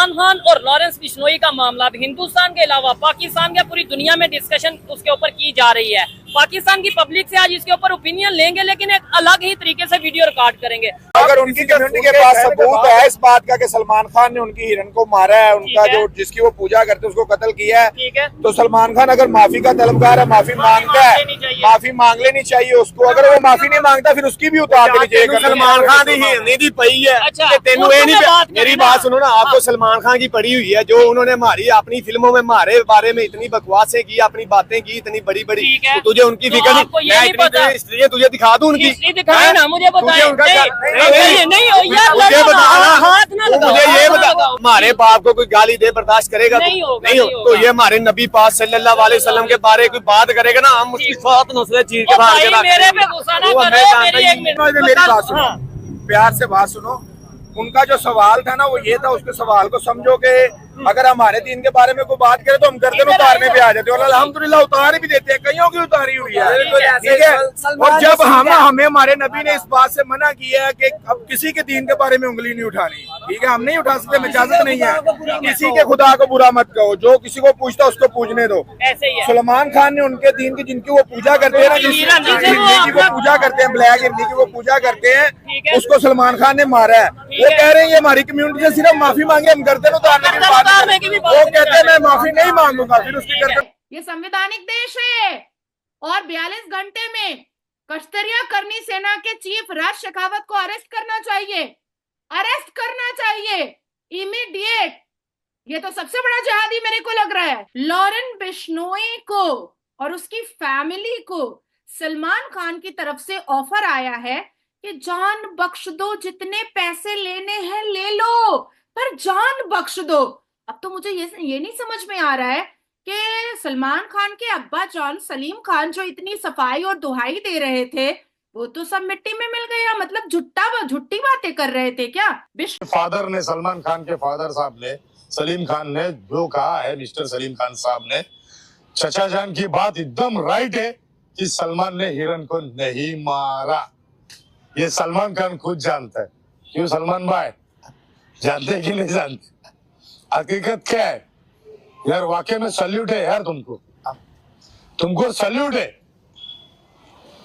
सलमान खान और लॉरेंस बिश्नोई का मामला अब हिंदुस्तान के अलावा पाकिस्तान के पूरी दुनिया में डिस्कशन उसके ऊपर की जा रही है। पाकिस्तान की पब्लिक से आज इसके ऊपर ओपिनियन लेंगे, लेकिन एक अलग ही तरीके से वीडियो रिकॉर्ड करेंगे। अगर उनकी कम्युनिटी के पास सबूत है इस बात का कि सलमान खान ने उनकी हिरन को मारा है, उनका जो जिसकी वो पूजा करते उसको कत्ल किया है, ठीक है, तो सलमान खान अगर माफी का तलबगार है, माफी मांगता है, माफी मांग लेनी चाहिए उसको। अगर वो माफी नहीं मांगता फिर उसकी भी उतार देनी चाहिए। सलमान खान की हिरनी दी पई है। अच्छा, तेनू ये नहीं, मेरी बात सुनो ना, आपको सलमान खान की पड़ी हुई है जो उन्होंने मारी अपनी फिल्मों में, मारे बारे में इतनी बकवासें की, अपनी बातें की इतनी बड़ी बड़ी, तुझे उनकी फिक्र नहीं। इसलिए तुझे दिखा दूं उनकी, दिखाए ना, मुझे बताइए। मुझे ये बता, हमारे बाप को कोई गाली दे बर्दाश्त करेगा? नहीं हो। तो ये हमारे नबी पाक सल्लल्लाहु अलैहि वसल्लम के बारे कोई बात करेगा ना, हम उसकी सात नस्लें चीर के बाहर के मेरे पे गुस्सा ना करो, मेरी बात सुनो, प्यार से बात सुनो। उनका जो सवाल था ना वो ये था, उसके सवाल को समझो कि अगर हमारे दीन के बारे में कोई बात करे तो हम गर्दन उतारने पे आ जाते हैं, और अल्हम्दुलिल्लाह उतार भी देते हैं, कईयों की उतारी हुई है, ठीक है। और जब हमें हमारे नबी ने इस बात से मना किया है कि अब किसी के दीन के बारे में उंगली नहीं उठानी, ठीक है, हम नहीं उठा सकते, इजाजत नहीं है। किसी के खुदा को बुरा मत कहो, जो किसी को पूछता उसको पूछने दो। सलमान खान ने उनके दीन की जिनकी वो पूजा करते हैं ना, हिरनी की वो पूजा करते हैं, ब्लैक हिरनी की वो पूजा करते हैं, उसको सलमान खान ने मारा है। वो कह रहे हैं ये हमारी कम्युनिटी से सिर्फ माफी मांगे, हम गर्दन उतारने की बात, वो कहते हैं मैं माफी नहीं मांगूंगा, फिर उसकी गर्दन। ये संवैधानिक देश है और 42 घंटे में कश्तरिया करनी सेना के चीफ राज शेखावत को अरेस्ट करना चाहिए इमीडिएट। ये तो सबसे बड़ा जिहादी मेरे को लग रहा है। लॉरेंस बिश्नोई को और उसकी फैमिली को सलमान खान की तरफ से ऑफर आया है कि जान बख्श दो, जितने पैसे लेने हैं ले लो, पर जान बख्श दो। अब तो मुझे ये नहीं समझ में आ रहा है कि सलमान खान के अब्बा जान सलीम खान जो इतनी सफाई और दुहाई दे रहे थे वो तो सब मिट्टी में मिल गया, मतलब झुट्टी बातें कर रहे थे क्या? फादर ने, सलमान खान के फादर साहब ने, सलीम खान ने जो कहा है, मिस्टर सलीम खान साहब ने, चचा जान की बात एकदम राइट है कि सलमान ने हिरन को नहीं मारा। ये सलमान खान खुद जानता है। क्यों सलमान भाई, जानते कि नहीं जानते? हकीकत क्या है यार? वाकई में सल्यूट है यार, तुमको सल्यूट है,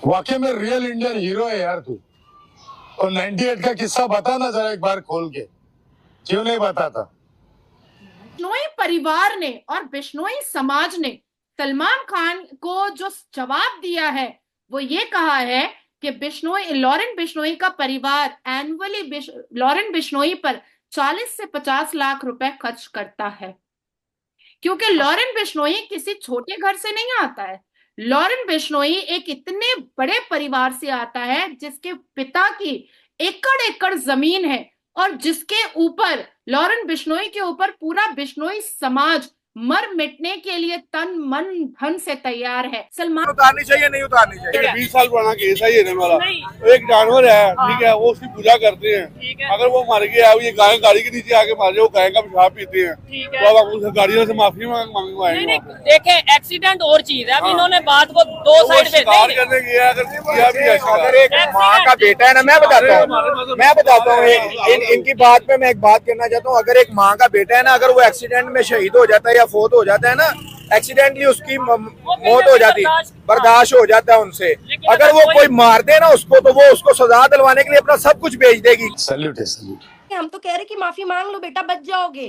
वाकई में रियल इंडियन हीरो है यार तू। और 98 का किस्सा बताना जरा एक बार खोल के, क्यों नहीं बताता? बिश्नोई परिवार ने और बिश्नोई समाज ने सलमान खान को जो जवाब दिया है वो ये कहा है कि लॉरेंस बिश्नोई का परिवार एनुअली लॉरेंस बिश्नोई पर 40 से 50 लाख रुपए खर्च करता है, क्योंकि लॉरेंस बिश्नोई किसी छोटे घर से नहीं आता है। लॉरेंस बिश्नोई एक इतने बड़े परिवार से आता है जिसके पिता की एकड़ एकड़ जमीन है और जिसके ऊपर लॉरेंस बिश्नोई के ऊपर पूरा बिश्नोई समाज मर मिटने के लिए तन मन धन से तैयार है। सलमान उतारनी चाहिए नहीं उतारनी चाहिए? 20 साल पुराना केस है ये वाला। एक जानवर है, ठीक है, वो उसकी पूजा करते हैं, अगर वो मर गया, ये गाय गाड़ी के नीचे आके मारे, वो गाय का पेशाब पीते हैं, तो अब उस गाड़ियों से माफी मांगवाएंगे। देखे एक्सीडेंट और चीज है, अब इन्होंने बात को दो साइड पे करने किया, अगर एक माँ का बेटा है ना, मैं बताता हूँ इनकी बात में मैं एक बात कहना चाहता हूँ। अगर एक माँ का बेटा है ना, अगर वो एक्सीडेंट में शहीद हो जाता है या फोत हो जाता है ना, एक्सीडेंटली उसकी मौत हो जाती, बर्दाश्त हो जाता है उनसे। अगर वो कोई मार दे ना उसको, तो वो उसको सजा दिलवाने के लिए अपना सब कुछ बेच देगी। सैल्यूट है, सैल्यूट। हम तो कह रहे कि माफी मांग लो बेटा, बच जाओगे।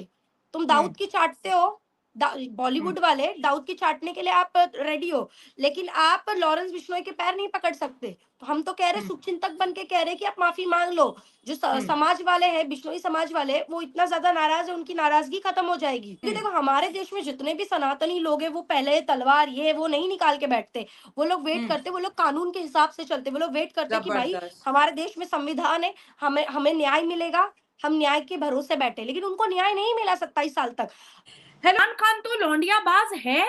तुम दाऊद की चाटते हो, बॉलीवुड वाले दाऊद की चाटने के लिए आप रेडी हो, लेकिन आप लॉरेंस बिश्नोई के पैर नहीं पकड़ सकते। तो हम तो कह रहे शुभचिंतक बन के कह रहे कि आप माफी मांग लो। जो समाज वाले हैं, बिश्नोई समाज वाले, वो इतना ज्यादा नाराज है, उनकी नाराजगी खत्म हो जाएगी। क्योंकि देखो हमारे देश में जितने भी सनातनी लोग हैं वो पहले तलवार ये वो नहीं निकाल के बैठते, वो लोग वेट करते, वो लोग कानून के हिसाब से चलते, वो लोग वेट करते कि भाई हमारे देश में संविधान है, हमें न्याय मिलेगा, हम न्याय के भरोसे बैठे। लेकिन उनको न्याय नहीं मिला 27 साल तक। सलमान खान तो लौंडिया बाज है,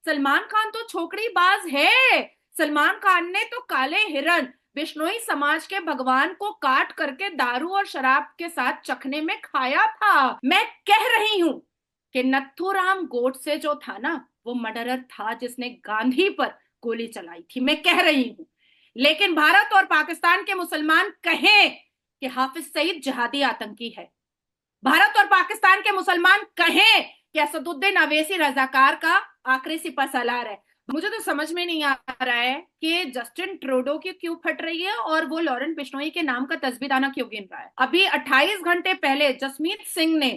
सलमान खान तो छोकरी बाज है। सलमान खान ने तो काले हिरन बिश्नोई समाज के भगवान को काट करके दारू और शराब के साथ चखने में खाया था। मैं कह रही हूं कि नथुराम गोडसे जो था ना, वो मर्डरर था जिसने गांधी पर गोली चलाई थी। मैं कह रही हूं, लेकिन भारत और पाकिस्तान के मुसलमान कहें कि हाफिज सईद जिहादी आतंकी है, भारत और पाकिस्तान के मुसलमान कहें कि असदुद्दीन अवैसी रजाकार का आखिरी सिपह सालार है। मुझे तो समझ में नहीं आ रहा है कि जस्टिन ट्रूडो की क्यों फट रही है और वो लॉरेंस बिश्नोई के नाम का तस्बीदाना क्यों गिन रहा है। अभी 28 घंटे पहले जसमीत सिंह ने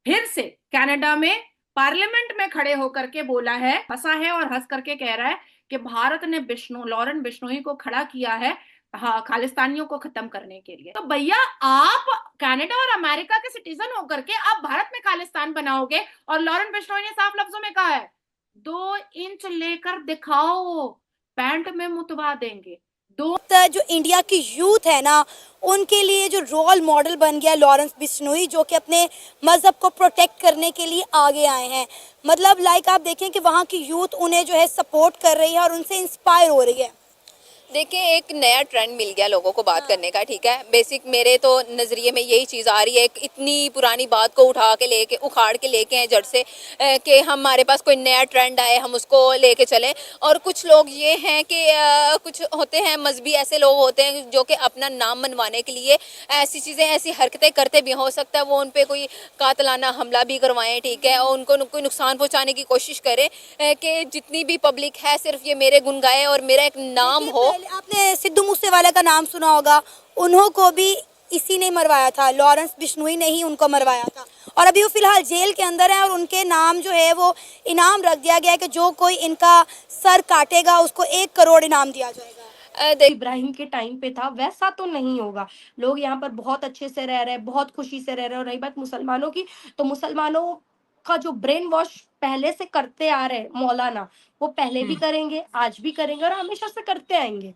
फिर से कनाडा में पार्लियामेंट में खड़े होकर के बोला है, हंसा है और हंस करके कह रहा है कि भारत ने लॉरेंस बिश्नोई को खड़ा किया है खालिस्तानियों को खत्म करने के लिए। तो भैया आप कनाडा और अमेरिका के सिटीजन होकर के आप भारत में खालिस्तान बनाओगे, और लॉरेंस बिश्नोई ने साफ लफ्जों में कहा है 2 इंच लेकर दिखाओ, पैंट में मुतवा देंगे। जो इंडिया की यूथ है ना, उनके लिए जो रोल मॉडल बन गया लॉरेंस बिश्नोई, जो कि अपने मज़हब को प्रोटेक्ट करने के लिए आगे आए हैं। मतलब लाइक आप देखें कि वहाँ की यूथ उन्हें जो है सपोर्ट कर रही है और उनसे इंस्पायर हो रही है। देखिए, एक नया ट्रेंड मिल गया लोगों को बात करने का, ठीक है। बेसिक मेरे तो नज़रिए में यही चीज़ आ रही है, इतनी पुरानी बात को उखाड़ के लेके हैं जड़ से कि हमारे पास कोई नया ट्रेंड आए, हम उसको लेके चलें। और कुछ लोग ये हैं कि कुछ होते हैं मजहबी ऐसे लोग होते हैं जो कि अपना नाम मनवाने के लिए ऐसी चीज़ें, ऐसी हरकतें करते भी। हो सकता है वो उन पर कोई कातलाना हमला भी करवाएं, ठीक है, और उनको कोई नुकसान पहुँचाने की कोशिश करें कि जितनी भी पब्लिक है सिर्फ ये मेरे गुन गाए और मेरा एक नाम हो। आपने सिद्धू मूसेवाला का नाम सुना होगा, उन्हों को भी इसी ने मरवाया था, लॉरेंस बिश्नोई ने ही उनको मरवाया था। और अभी वो फिलहाल जेल के अंदर है और उनके नाम जो है वो इनाम रख दिया गया है कि जो कोई इनका सर काटेगा उसको 1 करोड़ इनाम दिया जाएगा। इब्राहिम के टाइम पे था वैसा तो नहीं होगा। लोग यहाँ पर बहुत अच्छे से रह रहे हैं, बहुत खुशी से रह रहे हैं। और रही बात मुसलमानों की, तो मुसलमानों का जो ब्रेन वॉश पहले से करते आ रहे मौलाना, वो पहले भी करेंगे, आज भी करेंगे और हमेशा से करते आएंगे,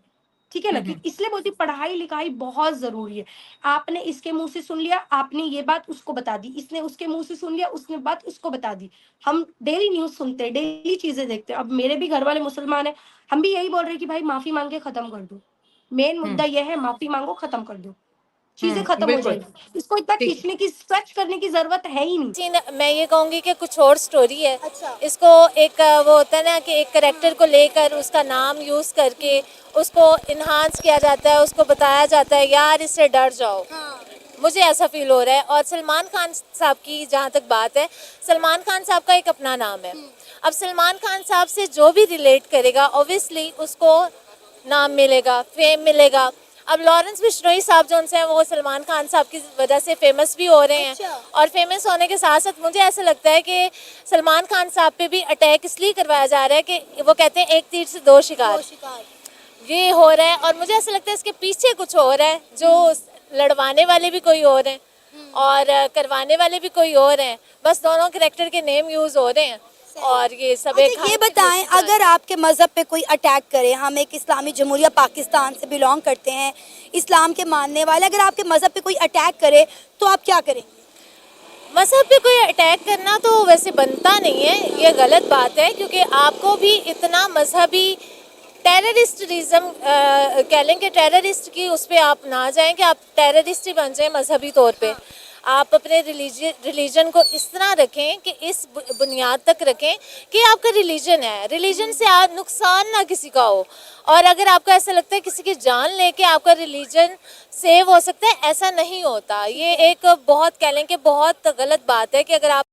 ठीक है ना। कि इसलिए बोलती पढ़ाई लिखाई बहुत जरूरी है। आपने इसके मुंह से सुन लिया, आपने ये बात उसको बता दी, इसने उसके मुंह से सुन लिया, उसने बात उसको बता दी। हम डेली न्यूज सुनते हैं, डेली चीजें देखते हैं। अब मेरे भी घर वाले मुसलमान है, हम भी यही बोल रहे हैं कि भाई माफी मांग के खत्म कर दो। मेन मुद्दा यह है, माफी मांगो, खत्म कर दो, चीजें खत्म हो जाएगी। इसको इतना खींचने की, स्ट्रेच करने की जरूरत है ही नहीं। मैं ये कहूंगी कि कुछ और स्टोरी है। अच्छा। इसको एक वो होता है ना कि एक कैरेक्टर को लेकर उसका नाम यूज करके उसको इन्हांस किया जाता है, उसको बताया जाता है यार इससे डर जाओ। मुझे ऐसा फील हो रहा है। और सलमान खान साहब की जहाँ तक बात है, सलमान खान साहब का एक अपना नाम है। अब सलमान खान साहब से जो भी रिलेट करेगा ऑब्वियसली उसको नाम मिलेगा, फेम मिलेगा। अब लॉरेंस बिश्नोई साहब जो उनसे हैं वो सलमान खान साहब की वजह से फेमस भी हो रहे हैं। और फेमस होने के साथ साथ मुझे ऐसा लगता है कि सलमान खान साहब पे भी अटैक इसलिए करवाया जा रहा है कि वो कहते हैं एक तीर से 2 शिकार, ये हो रहा है। और मुझे ऐसा लगता है इसके पीछे कुछ हो रहा है, जो लड़वाने वाले भी कोई और हैं और करवाने वाले भी कोई और हैं, बस दोनों कैरेक्टर के नेम यूज हो रहे हैं। और ये सब ये बताएं, अगर आपके मजहब पे कोई अटैक करे, हम एक इस्लामी जमहूरिया पाकिस्तान से बिलोंग करते हैं, इस्लाम के मानने वाले, अगर आपके मजहब पे कोई अटैक करे तो आप क्या करेंगे? मजहब पे कोई अटैक करना तो वैसे बनता नहीं है, ये गलत बात है। क्योंकि आपको भी इतना मजहबी टेररिस्टिज्म कह लें कि टेररिस्ट की उस पर आप ना जाएं कि आप टेररिस्ट ही बन जाएं मजहबी तौर पे। आप अपने रिलीजन को इस तरह रखें कि इस बुनियाद तक रखें कि आपका रिलीजन है, रिलीजन से आप नुकसान ना किसी का हो। और अगर आपको ऐसा लगता है किसी की जान लेके आपका रिलीजन सेव हो सकता है, ऐसा नहीं होता। ये एक बहुत कह लें कि बहुत गलत बात है कि अगर आप